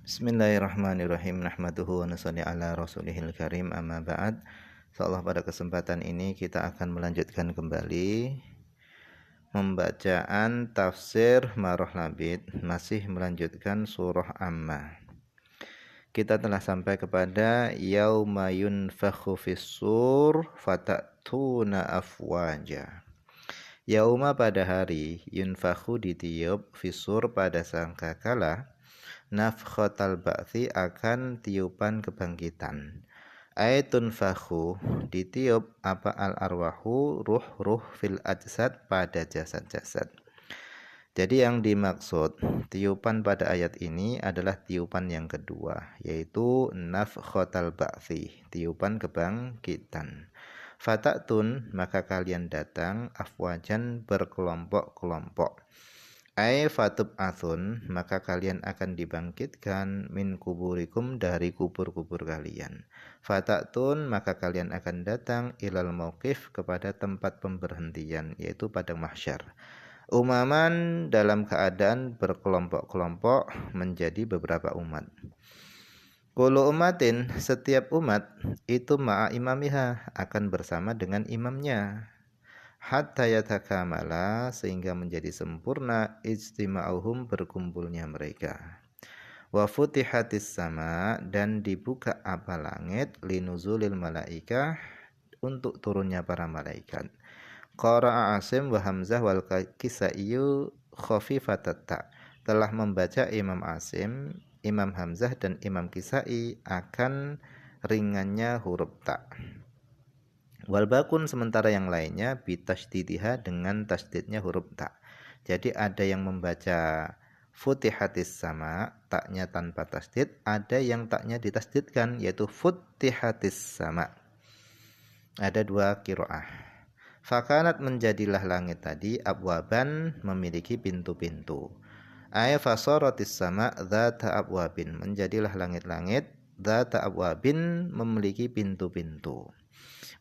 Bismillahirrahmanirrahim. Nahmaduhu wa nusalli ala rasulihil karim, amma ba'd. Insyaallah pada kesempatan ini kita akan melanjutkan kembali pembacaan tafsir Marah Labid, masih melanjutkan surah Amma. Kita telah sampai kepada yauma yunfakhu fis-sur fatatuna afwaja. Yauma pada hari, yunfakhu ditiup, fisur pada sangkakala, nafkhatal ba'thi akan tiupan kebangkitan. Aitun fakhu ditiup apa al arwahu ruh fil ajsad pada jasad-jasad. Jadi yang dimaksud tiupan pada ayat ini adalah tiupan yang kedua, yaitu nafkhatal ba'thi, tiupan kebangkitan. Fatatun maka kalian datang afwajan berkelompok-kelompok. Fatub athun maka kalian akan dibangkitkan min kuburikum dari kubur-kubur kalian. Fatatun maka kalian akan datang ilal mauqif kepada tempat pemberhentian, yaitu padang mahsyar. Umaman dalam keadaan berkelompok-kelompok menjadi beberapa umat. Kullu umatin setiap umat itu ma'a imamiha akan bersama dengan imamnya. Hatta yatakamala sehingga menjadi sempurna ijtima'uhum berkumpulnya mereka. Wa futihatis sama dan dibuka apa langit linuzulil malaikah untuk turunnya para malaikat. Qara'a Asim wa Hamzah wal Kisaiyu khafifatat ta. Telah membaca Imam Asim, Imam Hamzah dan Imam Kisai akan ringannya huruf ta. Wal bakun sementara yang lainnya bitasdidiha dengan tasdidnya huruf ta. Jadi ada yang membaca futihatis sama, taknya tanpa tasdid, ada yang taknya ditasdidkan yaitu futihatis sama. Ada dua qiraah. Fakanat menjadilah langit tadi abwaban memiliki pintu-pintu. Ay fasaratis sama dzata abwabin, menjadilah langit-langit dzata abwabin memiliki pintu-pintu.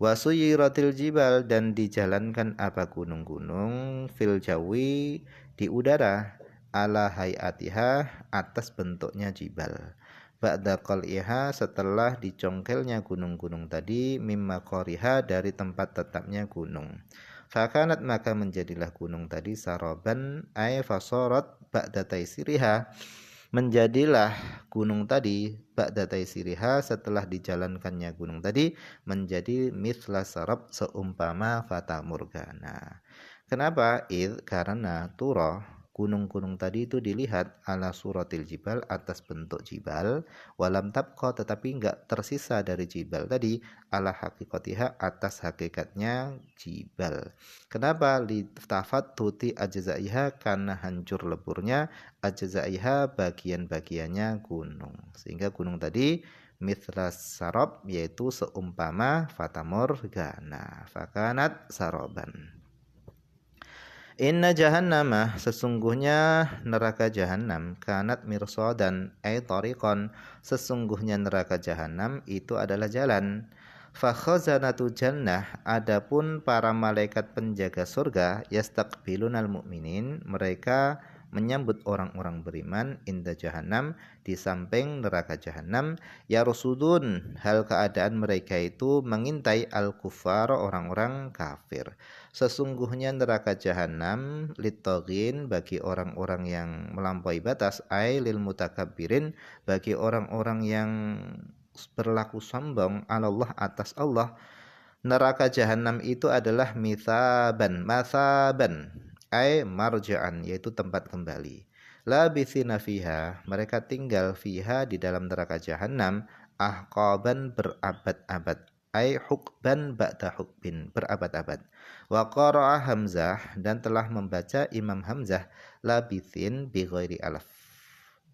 Wasuyiratil jibal dan dijalankan apa gunung-gunung fil jawi di udara ala hayatiha atas bentuknya jibal. Ba'da qal'iha setelah dicongkelnya gunung-gunung tadi mimma qariha dari tempat tetapnya gunung. Fakanat maka menjadilah gunung tadi saroban ay fasorat ba'da taisiriha. Menjadilah gunung tadi ba'da taisiriha setelah dijalankannya gunung tadi menjadi mithla sarab seumpama fata morgana. Kenapa? Karena tura gunung-gunung tadi itu dilihat ala suratil jibal atas bentuk jibal, walam tabqa tetapi enggak tersisa dari jibal tadi ala hakikatiha atas hakikatnya jibal. Kenapa? Litafat tuti ajzaiha karena hancur leburnya ajzaiha bagian-bagiannya gunung. Sehingga gunung tadi mithla sarab yaitu seumpama fata morgana. Fakanat saroban. Inna jahannama sesungguhnya neraka jahanam kanat mirsadan ay tariqan sesungguhnya neraka jahanam itu adalah jalan. Fa khazanatu jannah adapun para malaikat penjaga surga yastaqbilunal mu'minin mereka menyambut orang-orang beriman inda jahanam di samping neraka jahanam yarusudun hal keadaan mereka itu mengintai al-kuffar orang-orang kafir. Sesungguhnya neraka jahanam litogin bagi orang-orang yang melampaui batas ay lil mutakabbirin bagi orang-orang yang berlaku sombong Allah atas Allah. Neraka jahanam itu adalah mithaban ay marja'an yaitu tempat kembali. Labithina fiha mereka tinggal fiha di dalam neraka jahanam ahqaban berabad-abad ay hukban ba'da hukbin berabad-abad. Wa qara'a Hamzah dan telah membaca Imam Hamzah labithin bi ghairi alif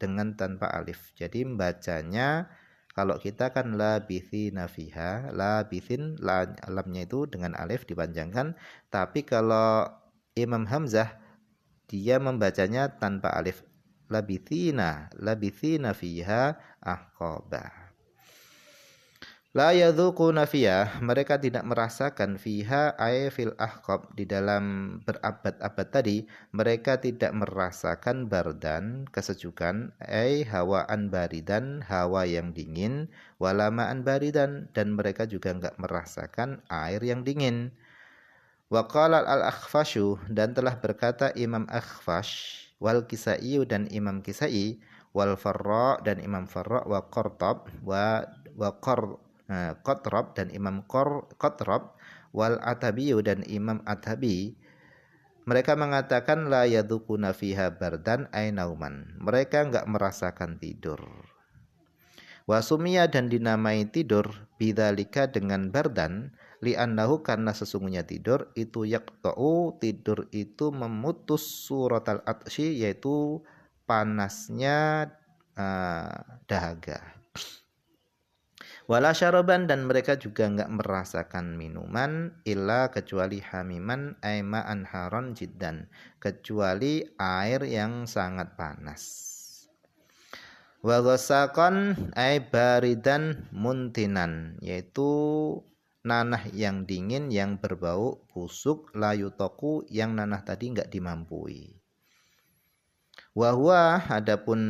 dengan tanpa alif. Jadi membacanya kalau kita kan labithina fiha, labithin lamnya itu dengan alif dipanjangkan, tapi kalau Imam Hamzah dia membacanya tanpa alif. Labithina fiha ahqaba. La yadzuquna fiha, mereka tidak merasakan fiha ay fil ahqab, di dalam berabad-abad tadi mereka tidak merasakan bardan, kesejukan, ay hawaan baridan, hawa yang dingin, walamaan baridan, dan mereka juga enggak merasakan air yang dingin. Wa qala al-Akhfashu, dan telah berkata Imam Akhfash, wal Kisai dan Imam Kisai, wal Farra dan Imam Farra, wa Qurtab wa Qatrab dan Imam Qatrab, wal Atabi dan Imam Atabi, mereka mengatakan la yadukuna fiha bardan ay nauman, mereka enggak merasakan tidur. Wasumia dan dinamai tidur bidzalika dengan bardan, li'annahu karena sesungguhnya tidur itu yaqta'u, tidur itu memutus suratal atsyi, yaitu panasnya dahaga. Wala syaraban, dan mereka juga enggak merasakan minuman, illa kecuali hamiman ay ma'an haron jiddan, kecuali air yang sangat panas. Wa ghasaqan ay baridan muntinan, yaitu nanah yang dingin yang berbau busuk, la yutaku, yang nanah tadi enggak dimampui. Wa huwa, adapun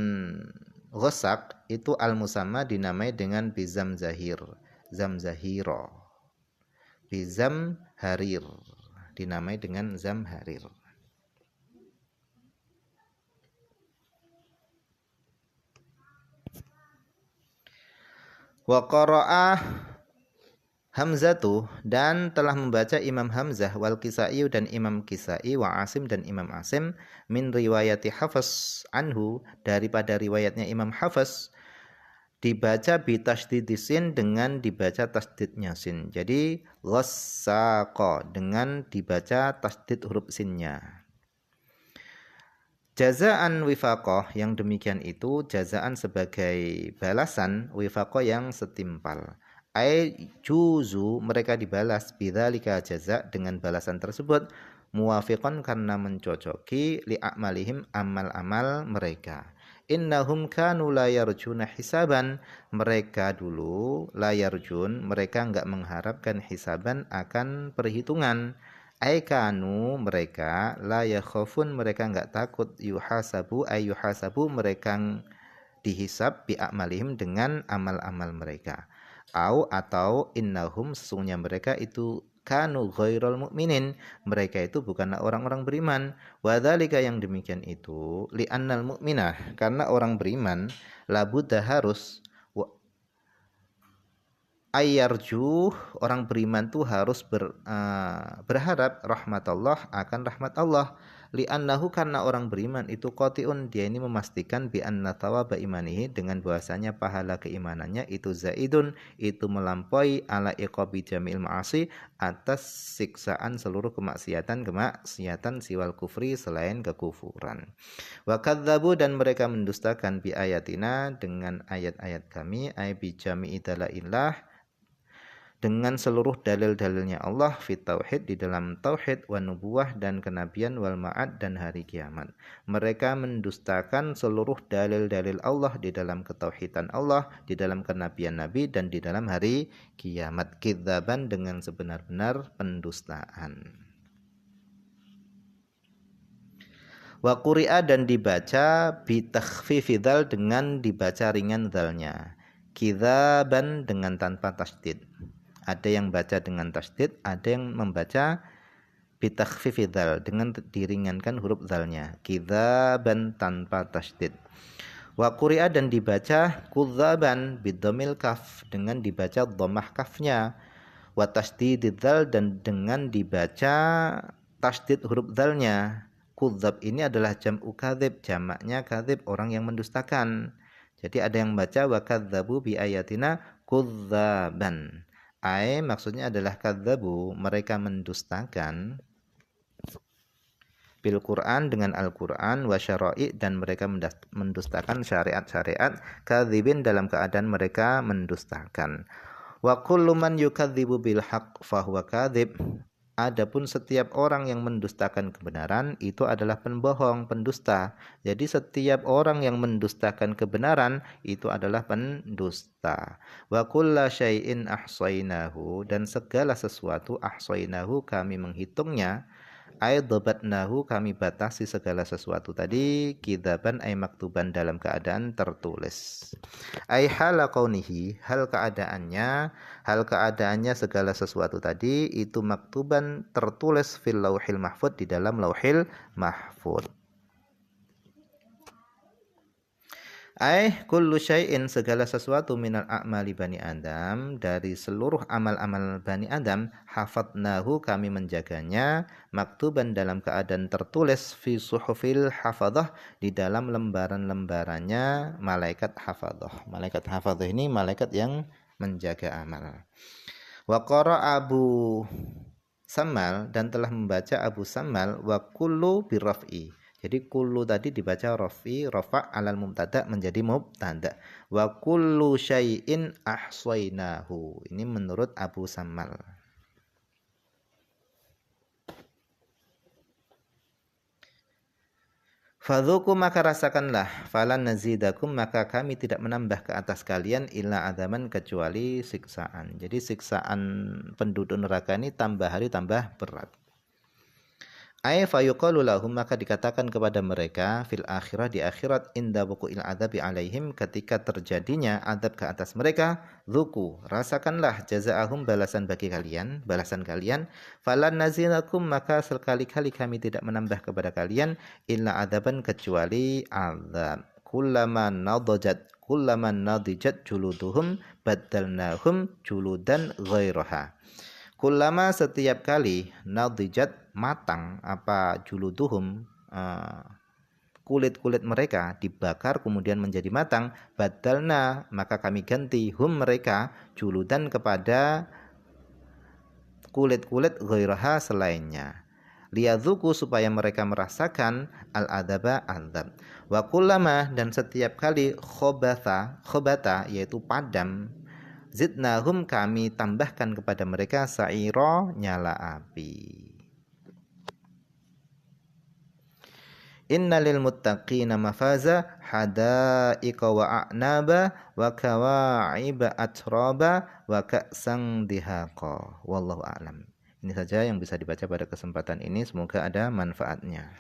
ghasaq itu al-musamma dinamai dengan bizam zahir, zam zahiro, bizam harir, dinamai dengan zam harir. Wa qara'a Hamzatu, dan telah membaca Imam Hamzah, wal Kisai dan Imam Kisai, wa Asim dan Imam Asim, min riwayati Hafs anhu, daripada riwayatnya Imam Hafs, dibaca bitasdidisin, dengan dibaca tasdidnya sin. Jadi ghassaqa dengan dibaca tasdid huruf sinnya. Jazaan wifaqah, yang demikian itu jazaan sebagai balasan, wifaqah yang setimpal. Ai juzu, mereka dibalas bidzalika jaza, dengan balasan tersebut, muwafiqan karena mencocoki, li'amalihim amal-amal mereka. Innahum kanu la yarjuna hisaban, mereka dulu la yarjun, mereka enggak mengharapkan hisaban akan perhitungan. Ai kanu, mereka la yakhafun, mereka enggak takut, yuhasabu ay yuhasabu, mereka dihisab bi amalihim dengan amal-amal mereka. Atau innahum, sesungguhnya mereka itu kanu ghairal mu'minin, mereka itu bukanlah orang-orang beriman. Wadzalika, yang demikian itu, li'annal mu'minah, karena orang beriman, labudda harus, ayarju, orang beriman tuh harus berharap rahmatullah, akan rahmat Allah. Li'annahu, karena orang beriman itu qati'un, dia ini memastikan bi anna thawaba imanihi, dengan bahwasanya pahala keimanannya itu zaidun, itu melampaui ala iqabi jamil ma'asi, atas siksaan seluruh kemaksiatan siwal kufri, selain kekufuran. Wa kadzabu, dan mereka mendustakan bi ayatina, dengan ayat-ayat kami, ay bi jami'i dalaillah, dengan seluruh dalil-dalilnya Allah, fit tauhid, di dalam tauhid, wa nubuwah, dan kenabian, wal ma'ad, dan hari kiamat. Mereka mendustakan seluruh dalil-dalil Allah di dalam ketauhidan Allah, di dalam kenabian Nabi, dan di dalam hari kiamat. Kidzaban, dengan sebenar-benar pendustaan. Wa quri'a, dan dibaca bi takhfifi dzal, dengan dibaca ringan dzalnya. Kidzaban, dengan tanpa tasdid. Ada yang baca dengan tasdid, ada yang membaca bitakhfifi dzal, dengan diringankan huruf dzalnya. Kidzaban, tanpa tasdid. Wa quri'a, dan dibaca kudzaban bidhamil kaf, dengan dibaca dhammah kafnya. Wa tasdidid dzal, dan dengan dibaca tasdid huruf dzalnya. Kudzab ini adalah jam'u kadzib, jamaknya kadzib, orang yang mendustakan. Jadi ada yang baca wa kadzabu bi ayatina kudzaban. Maksudnya adalah kadzabu, mereka mendustakan, bil Quran, dengan Al-Quran, wa syara'i, dan mereka mendustakan syariat-syariat, kadzibin, dalam keadaan mereka mendustakan. Wa kullu man yukadzibu bil haqq fahuwa kadzib, Adapun setiap orang yang mendustakan kebenaran itu adalah pembohong, pendusta. Jadi setiap orang yang mendustakan kebenaran itu adalah pendusta. Wa kulla syai'in ahsainahu, dan segala sesuatu ahsainahu kami menghitungnya. Aidzabatnahu kami batasi segala sesuatu tadi kitaban ay maktuban dalam keadaan tertulis. Ai hala kaunihi, hal keadaannya segala sesuatu tadi itu maktuban tertulis fil lauhil mahfud di dalam lauhil mahfud. Kullu syai'in segala sesuatu minal a'mali bani Adam, dari seluruh amal-amal bani Adam, hafadnahu kami menjaganya, maktuban dalam keadaan tertulis fi suhufil hafadhah di dalam lembaran-lembarannya malaikat hafadhah. Malaikat hafadhah ini malaikat yang menjaga amal. Wa qara Abu Sammal, dan telah membaca Abu Sammal wa kullu birraf'i. Jadi kullu tadi dibaca rafa alal mubtada menjadi mubtada. Wa kullu syai'in ahsainahu. Ini menurut Abu Sammal. Fadzuku maka rasakanlah, falan nazidakum maka kami tidak menambah ke atas kalian illa adaman kecuali siksaan. Jadi siksaan penduduk neraka ini tambah hari tambah berat. Fayuqalu lahum maka dikatakan kepada mereka fil akhirah di akhirat inda wuqu'il adabi alaihim ketika terjadinya adab ke atas mereka, dzuku rasakanlah jazaahum balasan kalian falan nazilakum maka sekali-kali kami tidak menambah kepada kalian illa adaban kecuali azab. Kullama nadijat juluduhum baddalnahum juludan ghairaha. Kullama setiap kali nadijat matang juluduhum kulit-kulit mereka dibakar kemudian menjadi matang, badalna maka kami ganti hum mereka juludan kepada kulit-kulit ghairaha selainnya, liyadzuku supaya mereka merasakan al-adaba azab. Wa kullama dan setiap kali khobata yaitu padam, zidnahum kami tambahkan kepada mereka sa'ira nyala api. Innalil muttaqina mafaza hadaiqa wa a'naba wa kawa'iba atraba wa ka'san dihaqa. Wallahu a'lam. Ini saja yang bisa dibaca pada kesempatan ini, semoga ada manfaatnya.